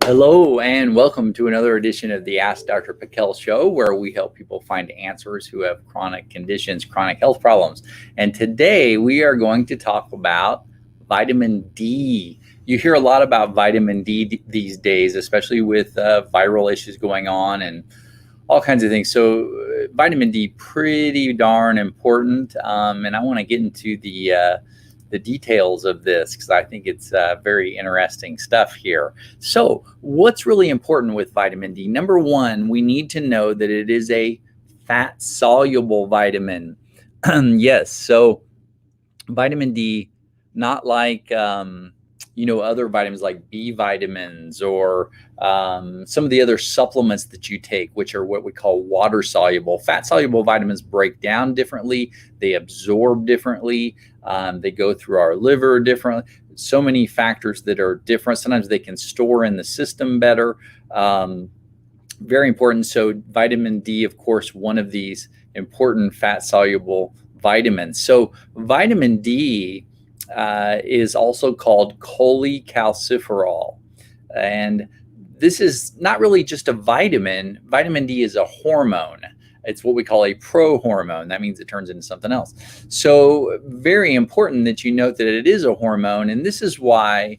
Hello and welcome to another edition of the Ask Dr. Pickel show, where we help people find answers who have chronic conditions, chronic health problems. And today we are going to talk about vitamin D. You hear a lot about vitamin D these days, especially with viral issues going on and all kinds of things. So vitamin D, pretty darn important. And I want to get into the details of this because I think it's very interesting stuff here. So what's really important with vitamin D? Number one, we need to know that it is a fat-soluble vitamin. Yes, so vitamin D, not like other vitamins like B vitamins or some of the other supplements that you take, which are what we call water soluble. Fat soluble vitamins break down differently, they absorb differently, they go through our liver differently. So many factors that are different. Sometimes they can store in the system better. Very important. So vitamin D, of course, one of these important fat soluble vitamins. So vitamin D is also called cholecalciferol. And this is not really just a vitamin. Vitamin D is a hormone. It's what we call a prohormone. That means it turns into something else. So very important that you note that it is a hormone. And this is why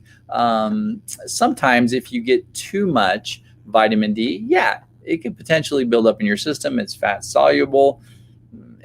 sometimes if you get too much vitamin D, yeah, it could potentially build up in your system. It's fat soluble.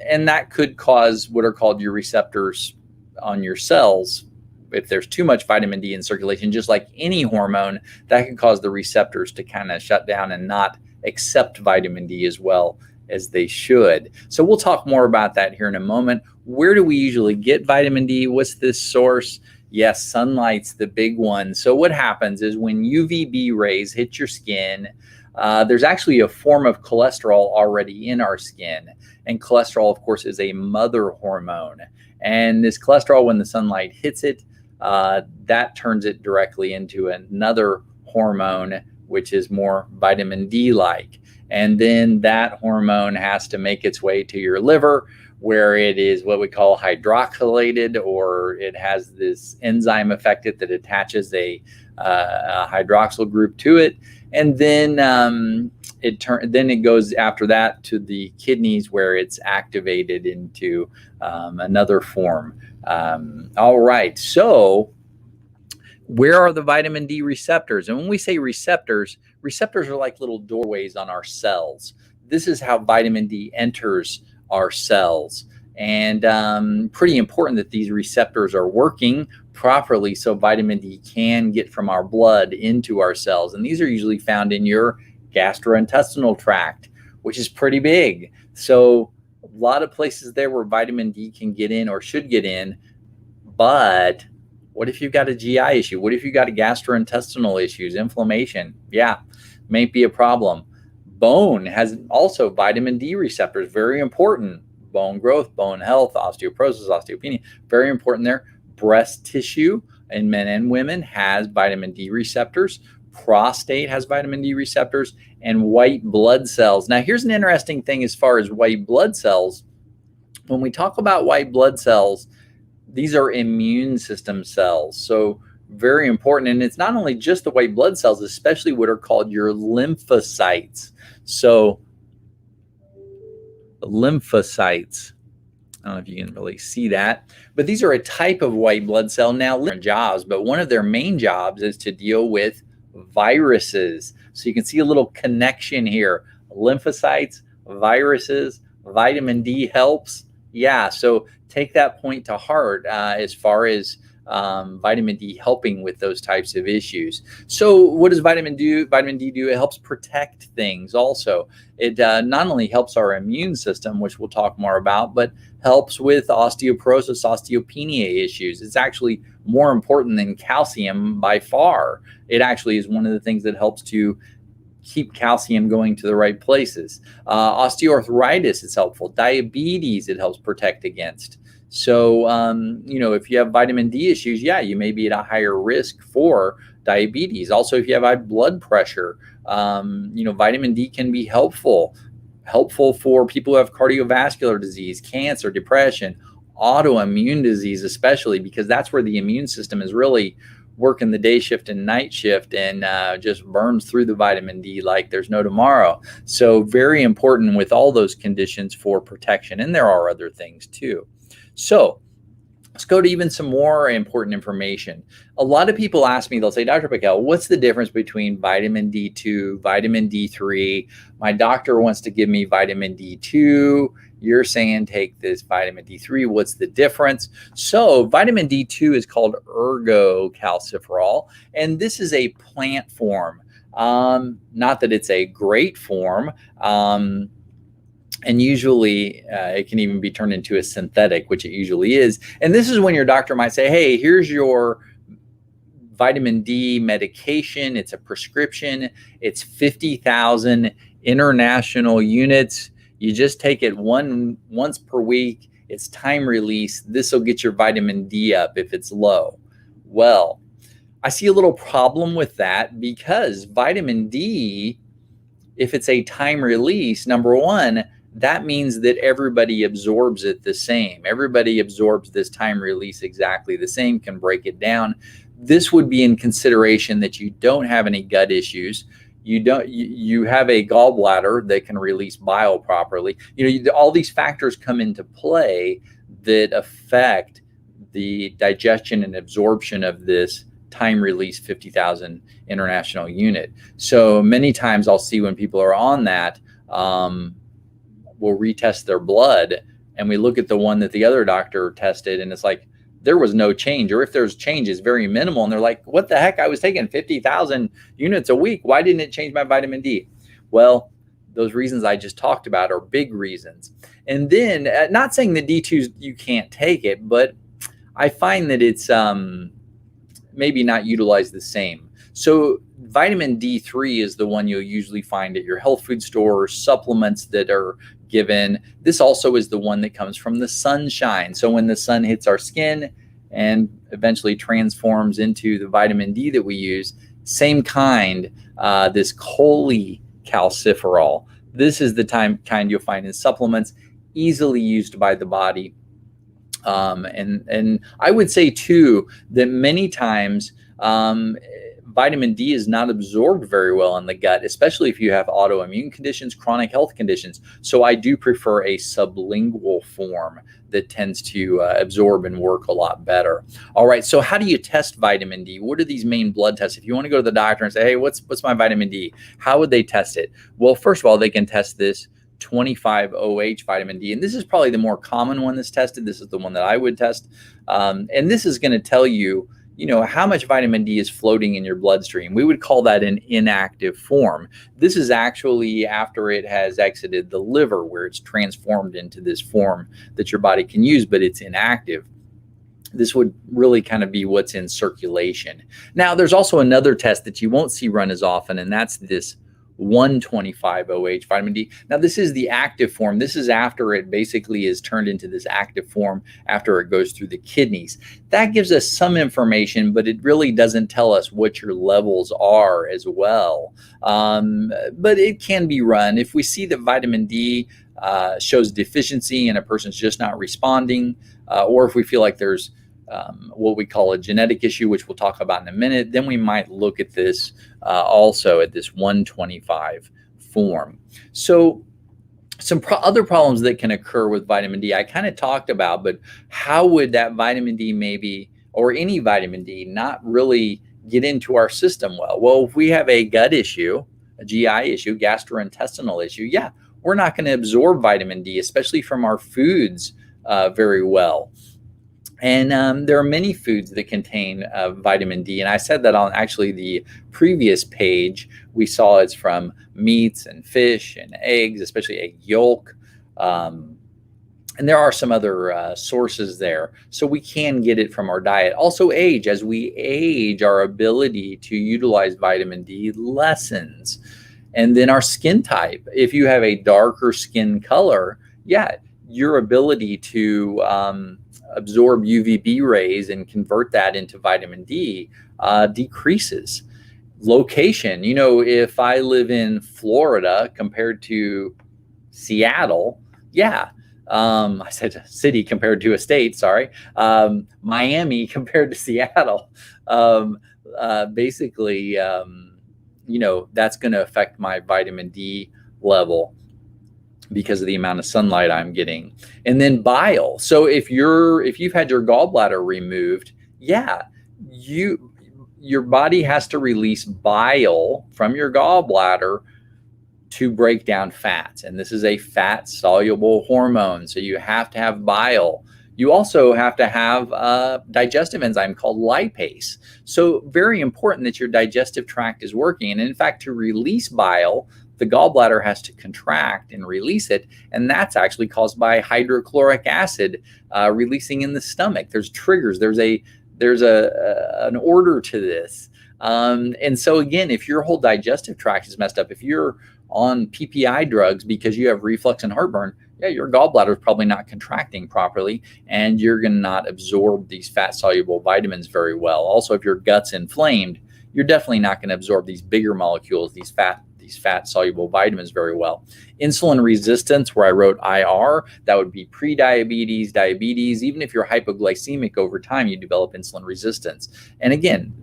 And that could cause what are called your receptors on your cells. If there's too much vitamin D in circulation, just like any hormone, that can cause the receptors to kind of shut down and not accept vitamin D as well as they should. So we'll talk more about that here in a moment. Where do we usually get vitamin D? What's this source? Yes, sunlight's the big one. So what happens is when UVB rays hit your skin, there's actually a form of cholesterol already in our skin. And cholesterol, of course, is a mother hormone. And this cholesterol, when the sunlight hits it, that turns it directly into another hormone, which is more vitamin D-like. And then that hormone has to make its way to your liver, where it is what we call hydroxylated, or it has this enzyme affected that attaches a hydroxyl group to it. And then it goes after that to the kidneys, where it's activated into another form. All right, so where are the vitamin D receptors? And when we say receptors are like little doorways on our cells. This is how vitamin D enters our cells. And pretty important that these receptors are working properly so vitamin D can get from our blood into our cells. And these are usually found in your gastrointestinal tract, which is pretty big. So a lot of places there where vitamin D can get in or should get in. But what if you've got a GI issue? What if you've got a gastrointestinal issues, inflammation? Yeah, may be a problem. Bone has also vitamin D receptors, very important. Bone growth, bone health, osteoporosis, osteopenia, very important there. Breast tissue in men and women has vitamin D receptors. Prostate has vitamin D receptors, and white blood cells. Now, here's an interesting thing as far as white blood cells. When we talk about white blood cells, these are immune system cells. So very important. And it's not only just the white blood cells, especially what are called your lymphocytes. So lymphocytes, I don't know if you can really see that, but these are a type of white blood cell. Now, different jobs, but one of their main jobs is to deal with viruses. So you can see a little connection here. Lymphocytes, viruses, vitamin D helps. Yeah, so take that point to heart as far as vitamin D helping with those types of issues. So what does vitamin D do? It helps protect things also. It not only helps our immune system, which we'll talk more about, but helps with osteoporosis, osteopenia issues. It's actually more important than calcium by far. It actually is one of the things that helps to keep calcium going to the right places. Osteoarthritis is helpful. Diabetes, it helps protect against. So, if you have vitamin D issues, yeah, you may be at a higher risk for diabetes. Also, if you have high blood pressure, vitamin D can be helpful for people who have cardiovascular disease, cancer, depression, autoimmune disease, especially because that's where the immune system is really working the day shift and night shift and just burns through the vitamin D like there's no tomorrow. So very important with all those conditions for protection. And there are other things too. So let's go to even some more important information. A lot of people ask me, they'll say, Dr. Pickel, what's the difference between vitamin D2, vitamin D3? My doctor wants to give me vitamin D2. You're saying take this vitamin D3. What's the difference? So vitamin D2 is called ergocalciferol, and this is a plant form. Not that it's a great form. And usually it can even be turned into a synthetic, which it usually is. And this is when your doctor might say, hey, here's your vitamin D medication. It's a prescription. It's 50,000 international units. You just take it once per week. It's time release. This will get your vitamin D up if it's low. Well, I see a little problem with that because vitamin D, if it's a time release, number one, that means that everybody absorbs it the same. Everybody absorbs this time release exactly the same, can break it down. This would be in consideration that you don't have any gut issues. You have a gallbladder that can release bile properly. All these factors come into play that affect the digestion and absorption of this time release 50,000 international unit. So many times I'll see when people are on that, we'll retest their blood and we look at the one that the other doctor tested and it's like, there was no change, or if there's change, it's very minimal. And they're like, what the heck? I was taking 50,000 units a week. Why didn't it change my vitamin D? Well, those reasons I just talked about are big reasons. And then not saying the D2 you can't take it, but I find that it's maybe not utilized the same. So vitamin D3 is the one you'll usually find at your health food store, supplements that are given. This also is the one that comes from the sunshine. So when the sun hits our skin and eventually transforms into the vitamin D that we use, same kind, this cholecalciferol. This is the kind you'll find in supplements, easily used by the body. And I would say too that many times vitamin D is not absorbed very well in the gut, especially if you have autoimmune conditions, chronic health conditions. So I do prefer a sublingual form that tends to absorb and work a lot better. All right, so how do you test vitamin D? What are these main blood tests? If you want to go to the doctor and say, hey, what's my vitamin D? How would they test it? Well, first of all, they can test this 25-OH vitamin D. And this is probably the more common one that's tested. This is the one that I would test. And this is going to tell you, how much vitamin D is floating in your bloodstream. We would call that an inactive form. This is actually after it has exited the liver, where it's transformed into this form that your body can use, but it's inactive. This would really kind of be what's in circulation. Now, there's also another test that you won't see run as often, and that's this 125-OH vitamin D. Now, this is the active form. This is after it basically is turned into this active form after it goes through the kidneys. That gives us some information, but it really doesn't tell us what your levels are as well. But it can be run. If we see that vitamin D shows deficiency and a person's just not responding, or if we feel like there's what we call a genetic issue, which we'll talk about in a minute, then we might look at this also at this 125 form. So some other problems that can occur with vitamin D, I kind of talked about, but how would that vitamin D maybe, or any vitamin D, not really get into our system well? Well, if we have a gut issue, a GI issue, gastrointestinal issue, yeah, we're not going to absorb vitamin D, especially from our foods, very well. And there are many foods that contain vitamin D. And I said that on actually the previous page. We saw it's from meats and fish and eggs, especially egg yolk. And there are some other sources there. So we can get it from our diet. Also age. As we age, our ability to utilize vitamin D lessens. And then our skin type. If you have a darker skin color, yeah, your ability to absorb UVB rays and convert that into vitamin D decreases. Location, if I live in Florida compared to Seattle, yeah, I said city compared to a state, sorry. Miami compared to Seattle. Basically, that's going to affect my vitamin D level because of the amount of sunlight I'm getting. And then bile. So if you've had your gallbladder removed, yeah, your body has to release bile from your gallbladder to break down fats. And this is a fat soluble hormone. So you have to have bile. You also have to have a digestive enzyme called lipase. So very important that your digestive tract is working. And in fact, to release bile, the gallbladder has to contract and release it. And that's actually caused by hydrochloric acid releasing in the stomach. There's triggers. There's an order to this. And so again, if your whole digestive tract is messed up, if you're on PPI drugs because you have reflux and heartburn, yeah, your gallbladder is probably not contracting properly, and you're going to not absorb these fat soluble vitamins very well. Also, if your gut's inflamed, you're definitely not going to absorb these bigger molecules, these fat soluble vitamins very well. Insulin resistance, where I wrote IR, that would be pre-diabetes, diabetes. Even if you're hypoglycemic over time, you develop insulin resistance. And again,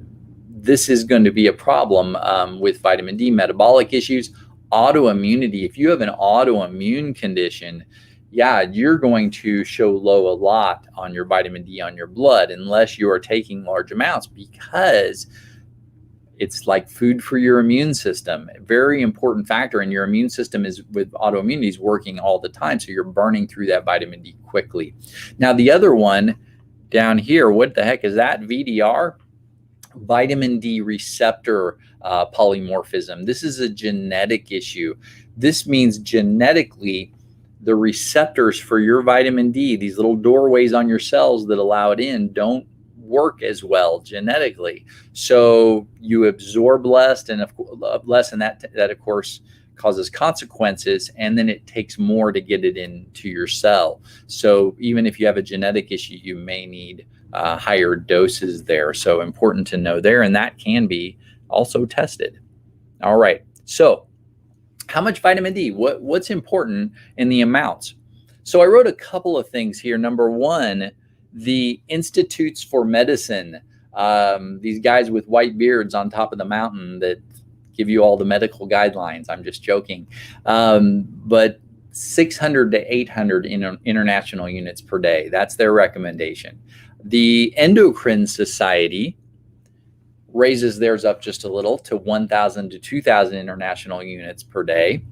this is going to be a problem with vitamin D, metabolic issues, autoimmunity. If you have an autoimmune condition, yeah, you're going to show low a lot on your vitamin D on your blood unless you are taking large amounts, because it's like food for your immune system. A very important factor. And your immune system is, with autoimmunity, is working all the time. So you're burning through that vitamin D quickly. Now, the other one down here, what the heck is that? VDR? Vitamin D receptor polymorphism. This is a genetic issue. This means genetically, the receptors for your vitamin D, these little doorways on your cells that allow it in, don't work as well genetically. So you absorb less, and that of course causes consequences, and then it takes more to get it into your cell. So even if you have a genetic issue, you may need higher doses there. So important to know there, and that can be also tested. All right. So how much vitamin D? What's important in the amounts? So I wrote a couple of things here. Number one, the Institutes for Medicine, these guys with white beards on top of the mountain that give you all the medical guidelines. I'm just joking. But 600 to 800 international units per day. That's their recommendation. The Endocrine Society raises theirs up just a little to 1,000 to 2,000 international units per day.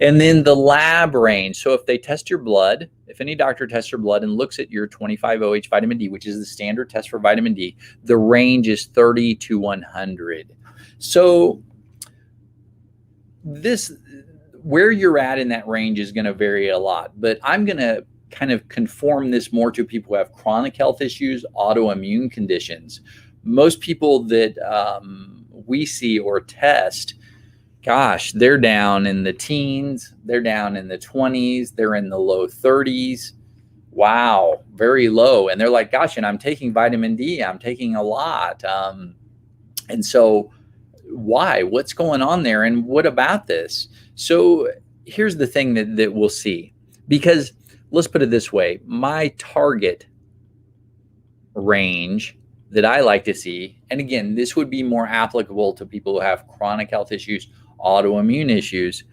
And then the lab range. So if they test your blood, if any doctor tests your blood and looks at your 25-OH vitamin D, which is the standard test for vitamin D, the range is 30 to 100. So where you're at in that range is going to vary a lot, but I'm going to kind of conform this more to people who have chronic health issues, autoimmune conditions. Most people that we see or test, gosh, they're down in the teens, they're down in the 20s, they're in the low 30s. Wow, very low. And they're like, gosh, and I'm taking vitamin D, I'm taking a lot. And so why? What's going on there? And what about this? So here's the thing that we'll see, because let's put it this way. My target range that I like to see, and again, this would be more applicable to people who have chronic health issues, autoimmune issues.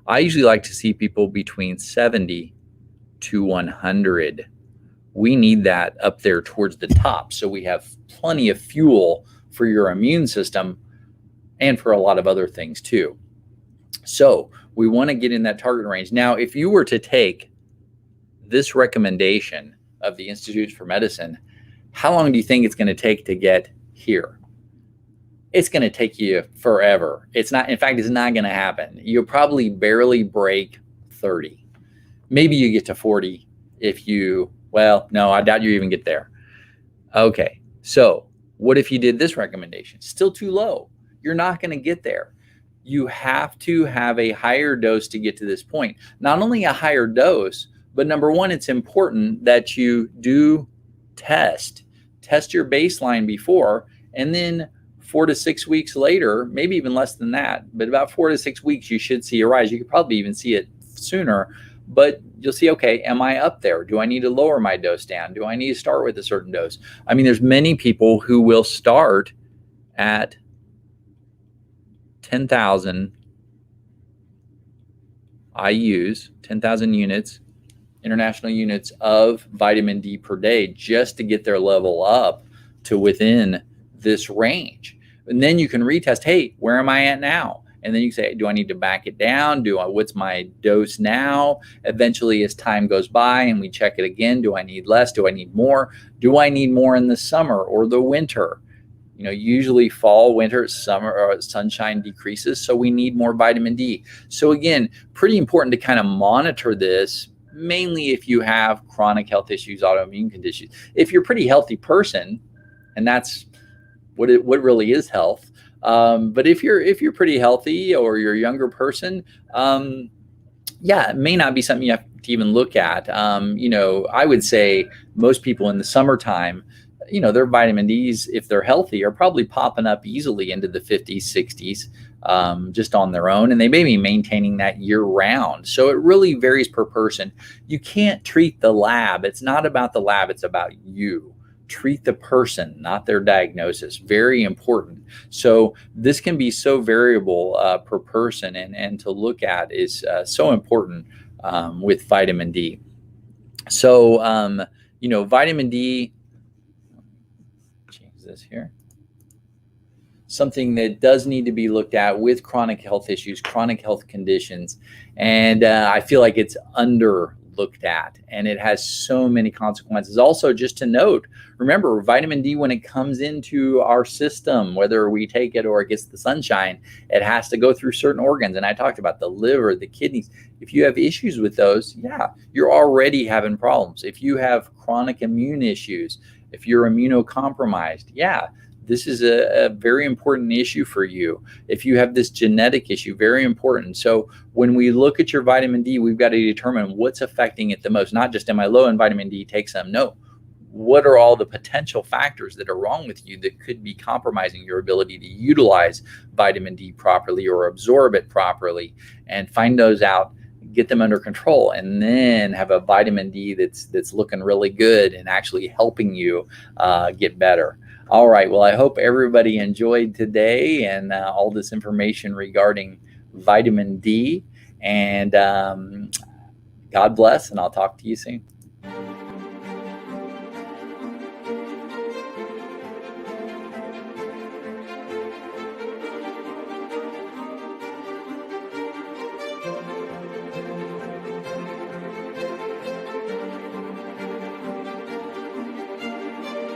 I usually like to see people between 70 to 100. We need that up there towards the top, so we have plenty of fuel for your immune system and for a lot of other things too. So we want to get in that target range. Now, if you were to take this recommendation of the Institutes for Medicine, how long do you think it's going to take to get here? It's going to take you forever. It's not, in fact, it's not going to happen. You'll probably barely break 30. Maybe you get to 40 no, I doubt you even get there. Okay, so what if you did this recommendation? Still too low. You're not going to get there. You have to have a higher dose to get to this point. Not only a higher dose, but number one, it's important that you do test your baseline before, and then 4 to 6 weeks later, maybe even less than that, but about 4 to 6 weeks, you should see a rise. You could probably even see it sooner, but you'll see, okay, am I up there? Do I need to lower my dose down? Do I need to start with a certain dose? I mean, there's many people who will start at 10,000 IUs, 10,000 units, international units of vitamin D per day, just to get their level up to within this range. And then you can retest, hey, where am I at now? And then you say, do I need to back it down? What's my dose now? Eventually, as time goes by and we check it again, do I need less? Do I need more? Do I need more in the summer or the winter? Usually fall, winter, summer, or sunshine decreases, so we need more vitamin D. So again, pretty important to kind of monitor this, mainly if you have chronic health issues, autoimmune conditions. If you're a pretty healthy person, and that's what really is health. But if you're pretty healthy or you're a younger person, it may not be something you have to even look at. I would say most people in the summertime, their vitamin Ds, if they're healthy, are probably popping up easily into the 50s, 60s, just on their own. And they may be maintaining that year round. So it really varies per person. You can't treat the lab. It's not about the lab. It's about you. Treat the person, not their diagnosis. Very important. So this can be so variable per person, and to look at is so important with vitamin D. So, vitamin D, change this here. Something that does need to be looked at with chronic health issues, chronic health conditions. And I feel like it's under looked at, and it has so many consequences. Also, just to note, remember, vitamin D, when it comes into our system, whether we take it or it gets the sunshine, it has to go through certain organs. And I talked about the liver, the kidneys. If you have issues with those, you're already having problems. If you have chronic immune issues, if you're immunocompromised, this is a very important issue for you. If you have this genetic issue, very important. So when we look at your vitamin D, we've got to determine what's affecting it the most. Not just, am I low in vitamin D, take some. No. What are all the potential factors that are wrong with you that could be compromising your ability to utilize vitamin D properly or absorb it properly? And find those out, get them under control, and then have a vitamin D that's looking really good and actually helping you get better. All right. Well, I hope everybody enjoyed today and all this information regarding vitamin D. And God bless, and I'll talk to you soon.